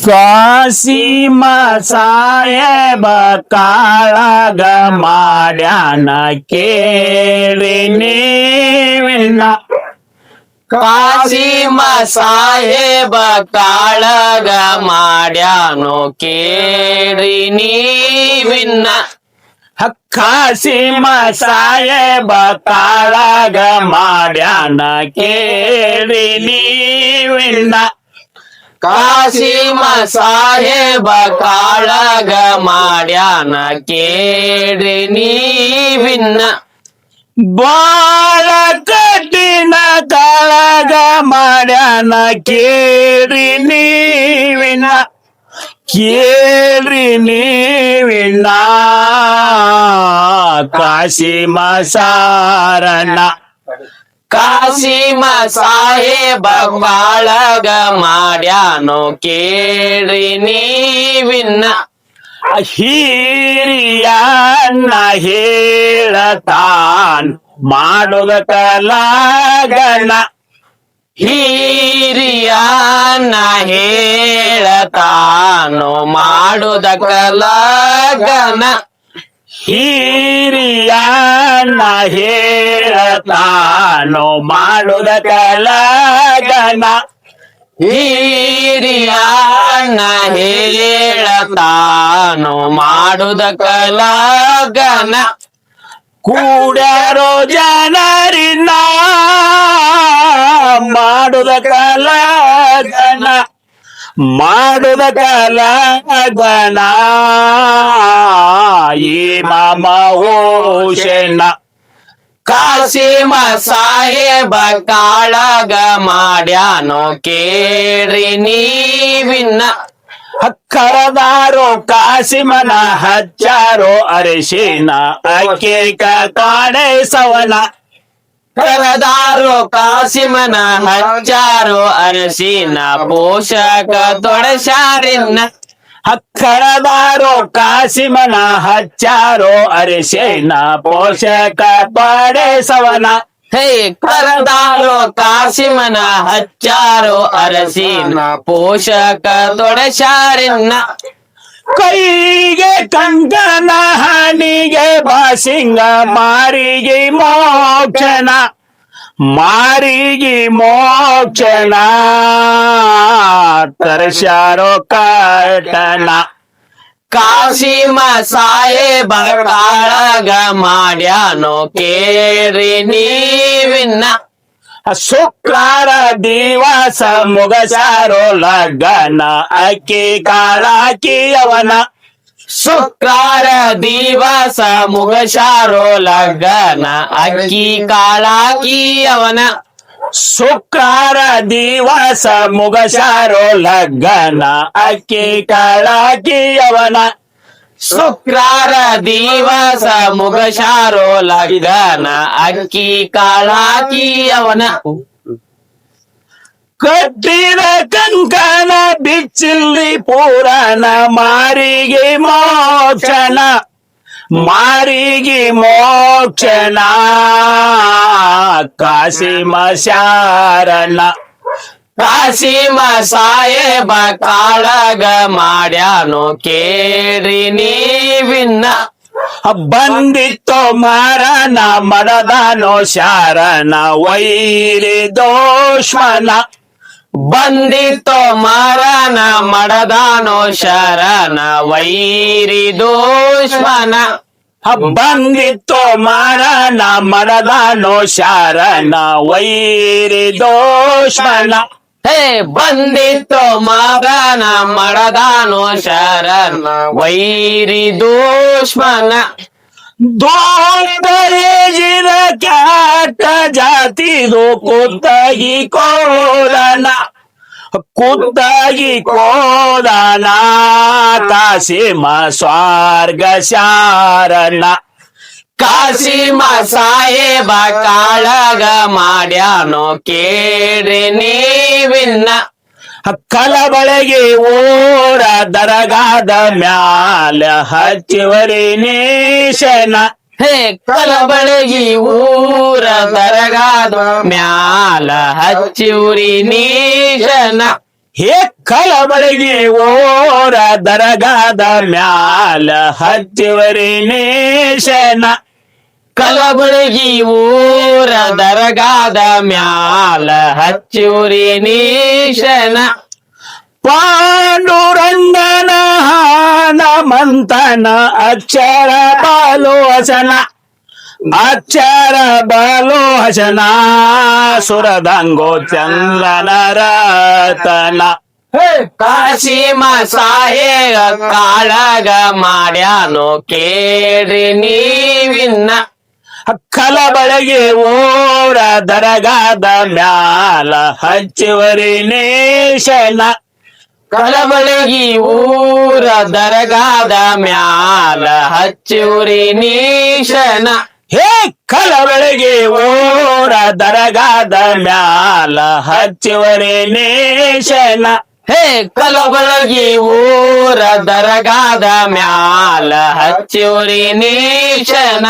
ಕಾಸಿಮ ಸಾಹೇಬ ಕಾಳಗ ಮಾಡ್ಯಾನ ಕೇಳಿ ನೀವಿನ್ನ ಕಾಸಿಮ ಸಾಹೇಬ ಕಾಳಗ ಮಾಡ್ಯಾನೋ ಕೇಳಿ ನೀವಿನ್ನ ಕಾಸಿಮ ಸಾಹೇಬ ಕಾಳಗ ಮಾಡ್ಯಾನ ಕೇಳಿ ನೀವಿನ್ನ ಕಾಸಿಮ ಸಾಹೇಬ ಕಾಳಗ ಮಾಡ್ಯಾನ ಕೇಳಿ ನೀವಿನ್ನ ಬಾಳ ಕಠಿಣ ಕಾಳಗ ಮಾಡ್ಯಾನ ಕೇಳಿ ನೀವಿನ ಕೇಳ್ರಿ ನೀವಿನ ಕಾಸಿಮ ಸಾರಣ್ಣ ಕಾಸಿಮ ಸಾಹೇಬ ಕಾಳಗ ಮಾಡ್ಯಾನೋ ಕೇಳಿ ನೀವಿನ್ನ ಹಿರಿಯನ್ನ ಹೇಳತಾನ್ ಮಾಡುದ ಕಲಾಗಣ ಹಿರಿಯನ್ನ ಹೇಳತಾನೋ ಮಾಡುದ ಕಲಗನ ಹಿರಿಯನ್ನ ಹೇಳತಾನೋ ಮಾಡುದ ಕಲಾಗಣ ಹಿರಿಯನ್ನ ಹೇಳತಾನೋ ಮಾಡುದ ಕಲಗನ ಕೂಡ್ಯಾರೋ ಜನರಿನ ಮಾಡುದ ಕಲಾಗಣ ಮಾಡುದ ಕಲಾಗಣ ಈ ಮಾಮ ಓಶನ ಕಾಸಿಮ ಸಾಹೇಬ ಕಾಳಗ ಮಾಡ್ಯಾನೋ ಕೇಳಿ ನೀವಿನ್ನ ಕರದಾರೋ ಕಾಸಿಮನ ಹಚ್ಚಾರೋ ಅರಿಶಿನ ಅಕ್ಕಿ ಕಾಣೆ ಸವನ ಕರದಾರೋ ಕಾಸಿಮನ ಹಚ್ಚಾರೋ ಅರಸಿನ ಪೋಷಕ ತೊಡಸಾರಿನ್ನ ಕರದಾರೋ ಕಾಸಿಮನ ಹಚ್ಚಾರೋ ಅರಿಶಿನ ಪೋಷಕ ಪಾಡೆ ಸವನ ಹೇ ಕರದಾರೋ ಕಾಸಿಮನ ಹಚ್ಚಾರೋ ಅರಸಿನ ಪೋಷಕ ತೊಡಸಾರಿನ್ನ ಕೈಗೆ ಕಂಕನ ಹಣಿಗೆ ಬಾಸಿಂಗ ಮಾರಿಗೆ ಮೋಕ್ಷಣ ಮಾರಿಗೆ ಮೋಕ್ಷಣ ತರಸಾರೋ ಕಾಟನ ಕಾಸಿಮ ಸಾಹೇಬ ಕಾಳಗ ಮಾಡ್ಯಾನೋ ಕೇಳಿ ನೀವಿನ್ನ ಶುಕ್ರಾರ ದಿವಸ ಮುಗಸಾರೋ ಲಗ್ನ ಅಕ್ಕಿ ಕಾಳಾಕಿ ಅವನ ಶುಕ್ರಾರ ದಿವಸ ಮುಗಸಾರೋ ಲಗ್ನ ಅಕ್ಕಿ ಕಾಳಾಕಿ ಅವನ ಶುಕ್ರಾರ ದಿವಸ ಮುಗಸಾರೋ ಲಗ್ನ ಅಕ್ಕಿ ಕಾಳಾಕಿ ಅವನ ಶುಕ್ರಾರ ದಿವಸ ಮುಗಸಾರೋ ಲಗ್ನ ಅಕ್ಕಿ ಕಾಳಾಕಿ ಅವನ ಕಟ್ಟಿದ ಕಂಕಣ ಬಿಚ್ಚಿಲ್ಲಿ ಪುರಾಣ ಮಾರಿಗೆ ಮೋಕ್ಷಣ ಮಾರಿಗೆ ಮೋಕ್ಷಣ ಕಾಸಿಮ ಶಾರಣ ಕಾಸಿಮ ಸಾಹೇಬ ಕಾಳಗ ಮಾಡ್ಯಾನೋ ಕೇಳಿ ನೀವಿನ್ನ ಬಂದಿತ್ತೋ ಮಾರನ ಮಡದಾನೋ ಶಾರಣ ವೈರಿ ದೋಷ್ಮನ ಬಂದಿತ್ತೋ ಮರನ ಮಡದಾನೋ ಶರಣ ವೈರಿ ದೋಷ್ಮನ ಬಂದಿತ್ತೋ ಮಾರನ ಮಡದಾನೋ ಶಾರಣ ವೈರಿ ದೋಷ್ಮನ ಹೇ ಬಂದಿತ್ತೋ ಮರನ ಮಡದಾನೋ ಶರಣ ವೈರಿ ದೋಷ್ಮನ ದೋಸ್ತರೇಜಿನ ಕ್ಯಾಟ ಜಾತಿದು ಕುತ್ತಗಿ ಕೋದನ ಕುತ್ತಗಿ ಕೋದನ ಕಾಸಿಮ ಸ್ವರ್ಗ ಶಾರಣ ಕಾಸಿಮ ಸಾಹೇಬ ಕಾಳಗ ಮಾಡ್ಯಾನೋ ಕೇಳಿ ನೀವಿನ್ನ ಕಲಬಳಗಿ ಊರ ದರಗಾದ ಮ್ಯಾಲ ಹಚ್ಚಿವರಿ ನೀಶನ ಹೇ ಕಲಬಳಗಿ ಊರ ದರಗಾದ ಮ್ಯಾಲ ಹಚ್ಚಿವ್ರಿ ನೀಶನ ಹೇ ಕಲಬಳಗಿ ಓರ ದರಗಾದ ಮ್ಯಾಲ ಹಚ್ಚಿವರಿ ನೇಶನ ಕಲಬಳಗಿ ಊರ ದರಗಾದ ಮ್ಯಾಲ ಹಚ್ಚೂರಿ ನೀಶನ ಪಾಂಡುರಂಗನ ಮಂತನ ಅಕ್ಷರ ಬಾಲೋಚನ ಅಕ್ಷರ ಬಾಲೋಚನ ಸುರದಂಗೋ ಚಂದ್ರನ ರತನ ಕಾಶಿ ಮಸಾಹೆ ಕಾಳಗ ಮಾಡ್ಯಾನೋ ಕೇಳ್ರಿ ನೀವಿನ್ನ ಕಲಬಳಗಿ ಓರ ದರಗಾದ ಮ್ಯಾಲ ಹಚ್ಚುವರಿ ನೇಶನ ಕಲಬಳಗಿ ಊರ ದರಗಾದ ಮ್ಯಾಲ ಹಚ್ಚೂರಿ ನೀಶನ ಹೇ ಕಲಬಳಗಿ ಓರ ದರಗಾದ ಮ್ಯಾಲ ಹಚ್ಚುವರಿ ನೇಶನ ಹೇ ಕಲಬಳಗಿ ಊರ ದರಗಾದ ಮ್ಯಾಲ ಹಚ್ಚೂರಿ ನೀಶನ